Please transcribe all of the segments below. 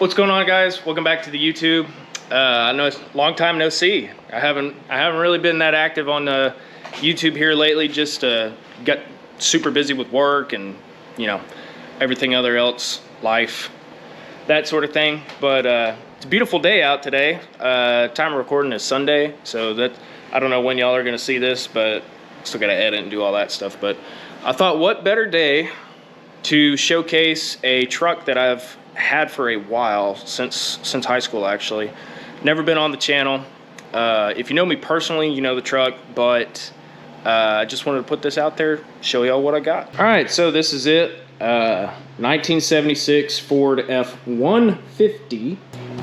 What's going on, guys? Welcome back to the YouTube. I know it's a long time no see. I haven't really been that active on YouTube here lately. Just got super busy with work and everything other else, life, that sort of thing. But it's a beautiful day out today. Time of recording is Sunday, so that I don't know when y'all are gonna see this, but still gotta edit and do all that stuff. But I thought, what better day to showcase a truck that I've had for a while, since high school actually. Never been on the channel. If you know me personally, you know the truck, but I just wanted to put this out there, show y'all what I got. All right, so this is it. 1976 Ford F-150.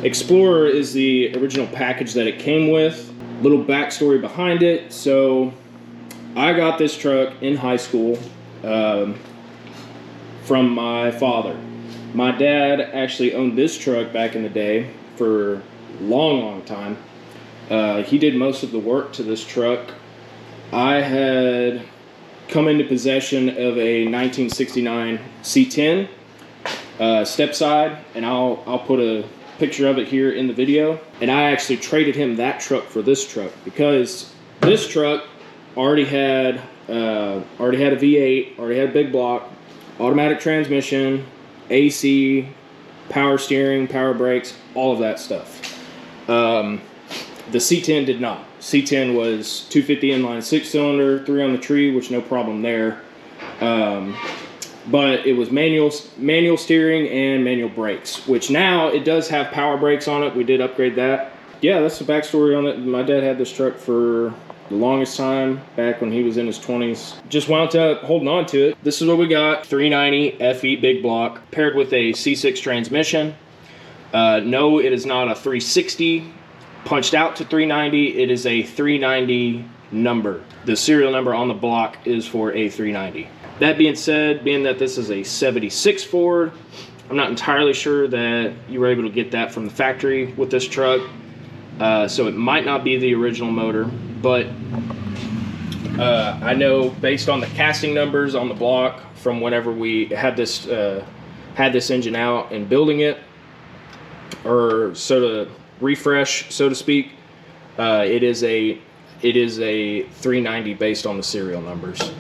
Explorer is the original package that it came with. Little backstory behind it. So I got this truck in high school from my father. My dad actually owned this truck back in the day for a long time. He did most of the work to this truck. I had come into possession of a 1969 C10 step side, and I'll put a picture of it here in the video. And I actually traded him that truck for this truck because this truck already had a V8, already had a big block, automatic transmission, AC, power steering, power brakes, all of that stuff. The C10 did not. C10 was 250 inline 6-cylinder, 3 on the tree, which no problem there. But it was manual steering and manual brakes, which now it does have power brakes on it. We did upgrade that. Yeah, that's the backstory on it. My dad had this truck for the longest time, back when he was in his 20s. Just wound up holding on to it. This is what we got. 390 FE big block paired with a C6 transmission. No, it is not a 360 punched out to 390. It is a 390 number. The serial number on the block is for a 390. That being said, being that this is a 76 Ford, I'm not entirely sure that you were able to get that from the factory with this truck. So it might not be the original motor, but I know based on the casting numbers on the block from whenever we had this engine out and building it, or so to refresh, so to speak, it is a 390 based on the serial numbers.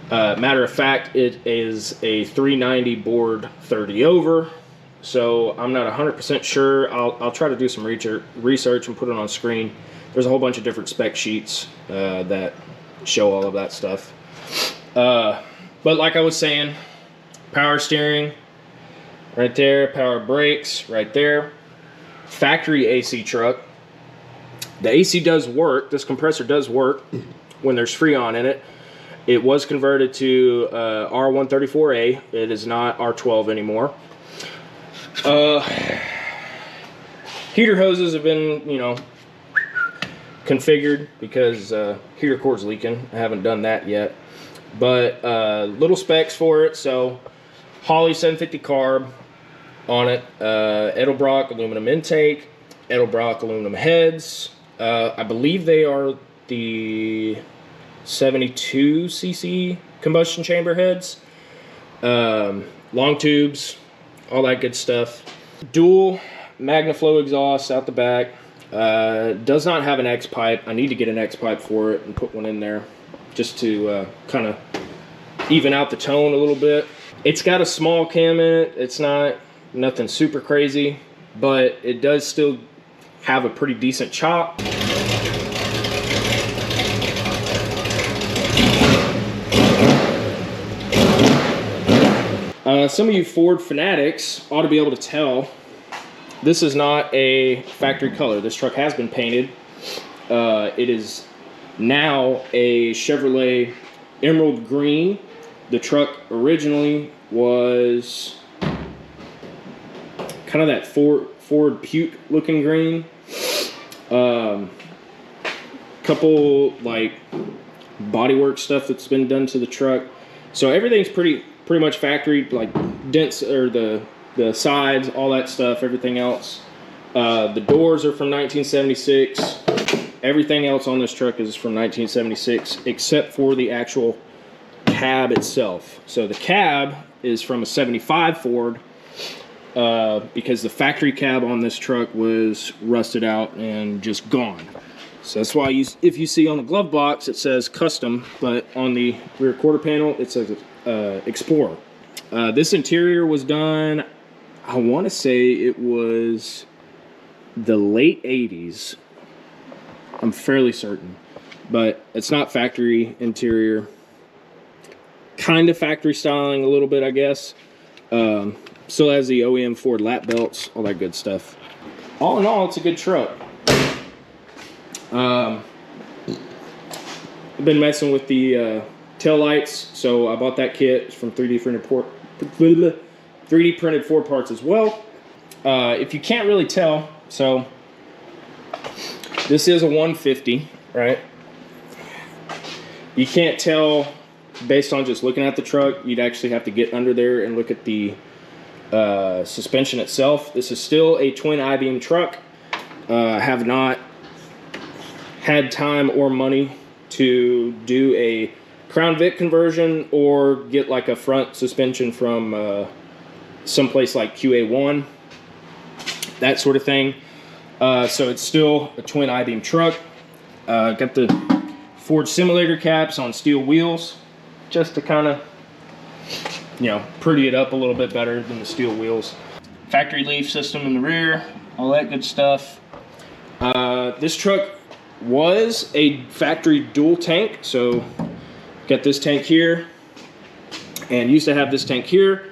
Matter of fact, it is a 390 bored 30 over. So I'm not 100% sure. I'll try to do some research and put it on screen. There's a whole bunch of different spec sheets that show all of that stuff. But like I was saying, power steering right there, power brakes right there. Factory AC truck. The AC does work. This compressor does work when there's Freon in it. It was converted to R134A. It is not R12 anymore. Heater hoses have been, configured because heater core's leaking. I haven't done that yet, but little specs for it. So Holley 750 carb on it, Edelbrock aluminum intake, Edelbrock aluminum heads. I believe they are the 72 cc combustion chamber heads, long tubes, all that good stuff. Dual MagnaFlow exhaust out the back. Does not have an X pipe. I need to get an X pipe for it and put one in there just to kind of even out the tone a little bit. It's got a small cam in it. It's not nothing super crazy, but it does still have a pretty decent chop. Some of you Ford fanatics ought to be able to tell this is not a factory color. This truck has been painted. It is now a Chevrolet emerald green. The truck originally was kind of that Ford Puke looking green. Couple like bodywork stuff that's been done to the truck. So everything's pretty much factory, like dents or the sides, all that stuff, everything else. The doors are from 1976. Everything else on this truck is from 1976 except for the actual cab itself. So the cab is from a 75 Ford. because the factory cab on this truck was rusted out and just gone. So that's why if you see on the glove box, it says custom, but on the rear quarter panel, it says Explorer. This interior was done, I want to say it was the late 80s. I'm fairly certain, but it's not factory interior. Kind of factory styling a little bit, I guess. Still has the OEM Ford lap belts, all that good stuff. All in all, it's a good truck. I've been messing with the tail lights, so I bought that kit from 3D printed Ford parts as well. If you can't really tell, so this is a 150, right? You can't tell based on just looking at the truck. You'd actually have to get under there and look at the suspension itself. This is still a twin I-beam truck. I have not had time or money to do a Crown Vic conversion or get like a front suspension from someplace like QA1, that sort of thing. So it's still a twin I-beam truck. Got the Ford simulator caps on steel wheels just to kind of, you know, pretty it up a little bit better than the steel wheels. Factory leaf system in the rear, all that good stuff. This truck was a factory dual tank, so got this tank here and used to have this tank here.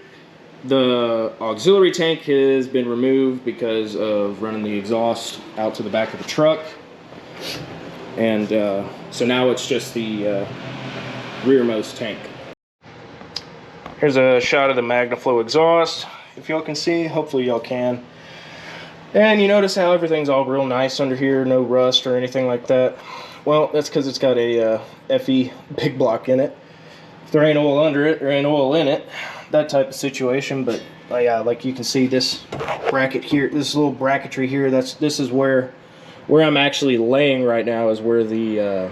The auxiliary tank has been removed because of running the exhaust out to the back of the truck, and so now it's just the rearmost tank. Here's a shot of the MagnaFlow exhaust, if y'all can see. Hopefully y'all can. And you notice how everything's all real nice under here, no rust or anything like that. Well, that's because it's got a FE big block in it. If there ain't oil under it, there ain't oil in it. That type of situation. But yeah, like you can see this bracket here, this little bracketry here, this is where I'm actually laying right now, is where the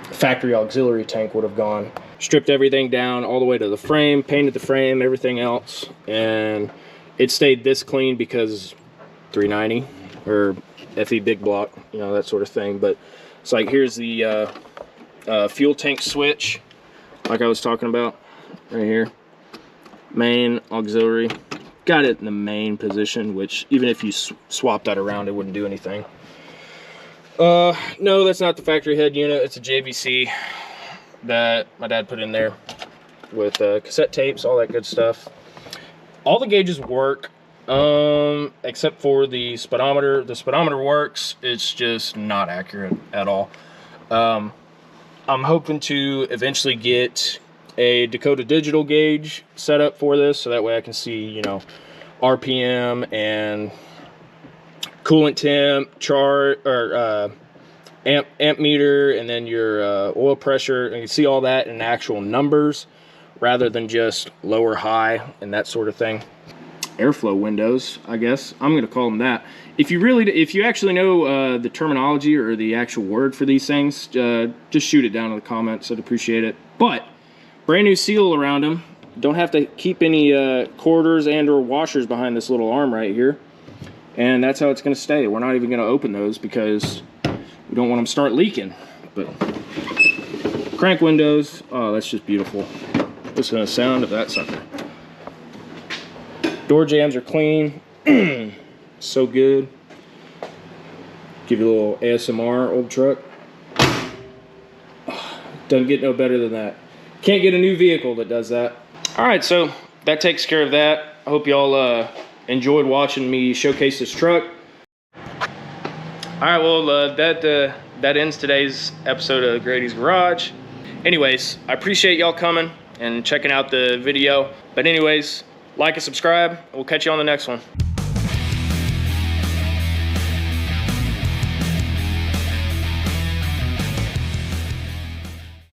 factory auxiliary tank would have gone. Stripped everything down all the way to the frame, painted the frame, everything else, and it stayed this clean because 390 or FE big block, you know, that sort of thing. But it's like, here's the fuel tank switch, like I was talking about right here. Main, auxiliary, got it in the main position, which even if you swap that around, it wouldn't do anything. No, that's not the factory head unit. It's a JVC that my dad put in there with cassette tapes, all that good stuff. All the gauges work, except for the speedometer. The speedometer works, it's just not accurate at all. I'm hoping to eventually get a Dakota digital gauge set up for this, so that way I can see, you know, RPM and coolant temp, amp meter, and then your oil pressure, and you see all that in actual numbers rather than just low or high and that sort of thing. Airflow windows, I guess I'm going to call them that. If you actually know the terminology or the actual word for these things, just shoot it down in the comments. I'd appreciate it. But brand new seal around them. Don't have to keep any quarters and or washers behind this little arm right here, and that's how it's going to stay. We're not even going to open those because we don't want them to start leaking. But crank windows, oh, that's just beautiful. Listen to the sound of that sucker. Door jambs are clean. So good. Give you a little ASMR, old truck. Oh, doesn't get no better than that. Can't get a new vehicle that does that. All right, so that takes care of that. I hope y'all enjoyed watching me showcase this truck. All right, well, that ends today's episode of Grady's Garage. Anyways, I appreciate y'all coming and checking out the video. But anyways, like and subscribe. We'll catch you on the next one.